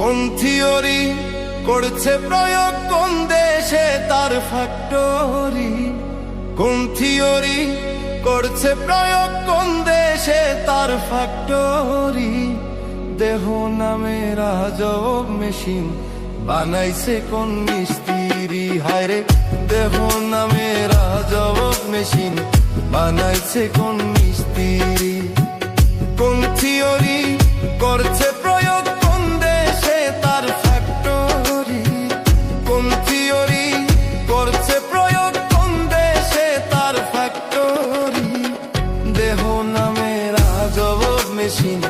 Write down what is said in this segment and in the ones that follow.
কোন থিওরি করছে প্রয়োগ, কোন দেশে তার ফ্যাক্টরি? কোন থিওরি করছে প্রয়োগ, কোন দেশে তার ফ্যাক্টরি? দেহ নামের আজব মেশিন বানাইছে কোন মিস্ত্রি? হায়রে দেহ নামের আজব মেশিন বানাইছে কোন মিস্ত্রি? কোন থিওরি করছে প্রয়োগ, কোন দেশে তার ফ্যাক্টরি? কোন থিওরি করছে প্রয়োগ, কোন দেশে তার ফ্যাক্টরি? দেহ নামের আজব মেশিন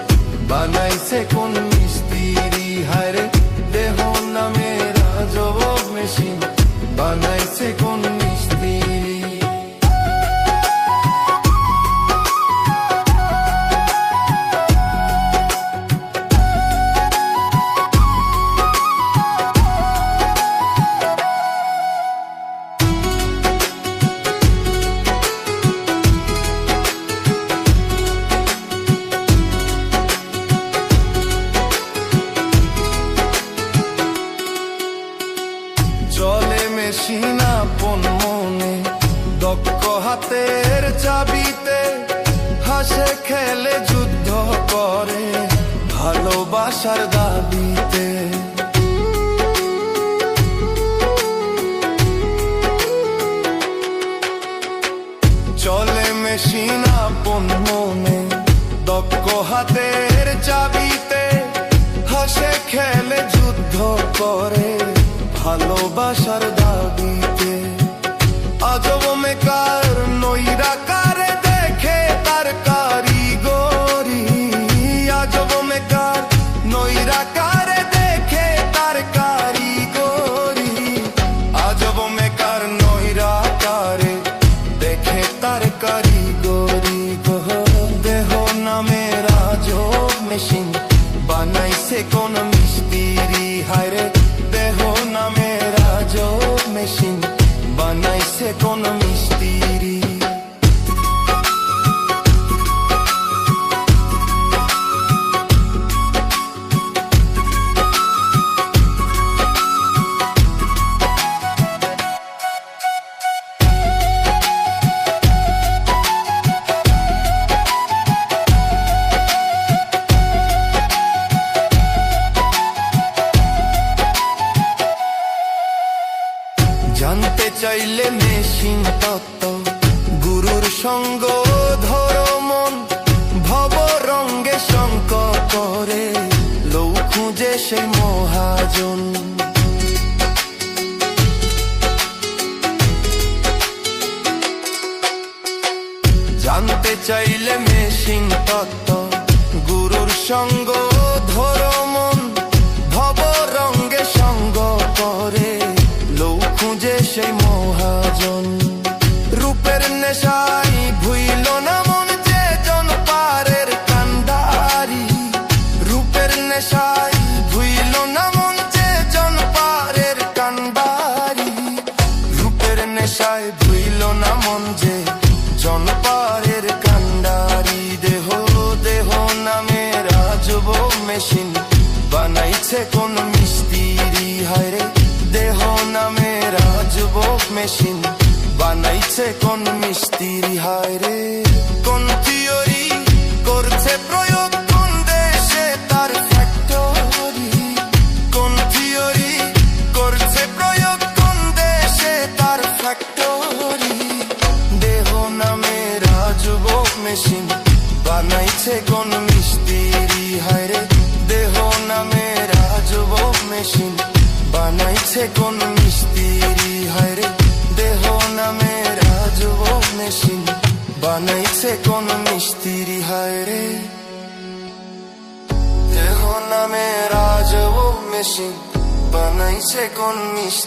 বানাইছে কোন মিস্ত্রি? হায়রে দেহ নামের আজব মেশিন বানাইছে কোন মিস্ত্রি? চলে মেশিন আপন মনে, দক্ষ হাতের চাবিতে, হাসে খেলে যুদ্ধ করে ভালোবাসার দাবিতে। চলে মেশিন আপন মনে, দক্ষ হাতের চাবিতে, হাসে খেলে যুদ্ধ করে ভালোবাসার দাবিতে। আজব মেকার নইরা কারে দেখে তার কারিগরি? আজব মেকার নইরা কারে দেখে তার কারিগরি? আজব মেকার নইরা কারে দেখে তার কারিগরি? দেহ নামের আজব মেশিন বানাইছে কোন মিস্ত্রি? হায়রে দেহ নামের আজব মেশিন বানাইছে কোন মিস্ত্রি? জানতে চাইলে মেশিন তত্ত্ব, গুরুর সঙ্গ ধরো মন, ভব রঙ্গে শঙ্ক করে লৌ খুঁজে সেই মহাজন। জানতে চাইলে মেশিন তত্ত্ব, গুরুর সঙ্গ ধরো মন, ভব রঙ্গে সঙ্গ করে লৌ খুঁজে সেই মহাজন। রূপের নেশাই ভুইল না মন যে জন পারের কান্ডারি? রূপের নেশাই ভুইল না মন যে জন পারের কান্ডারি? রূপের নেশায় ভুইল না মন যে জন পারের কান্ডারি? দেহ দেহ নামের আজব মেশিন বানাইছে কোন মিস্ত্রি? হায়রে দেহ নামের আজব মেশিন বানাইছে কোন মিস্ত্রি? হায়রে কোন থিওরি করছে প্রয়োগ, কোন দেশে তার ফ্যাক্টরি? কোন থিওরি করছে প্রয়োগ, কোন দেশে তার ফ্যাক্টরি? দেহ নামের আজব মেশিন বানাইছে কোন মিস্ত্রি? হায়রে দেহ নামের আজব মেশিন বানাইছে কোন মিস্ত্রি? হায়রে দেহ নামের আজব মেশিন বানাইছে কোন মিস্ত্রি? হায়রে দেহ নামের আজব মেশিন বানাইছে কোন মিস্ত্রি?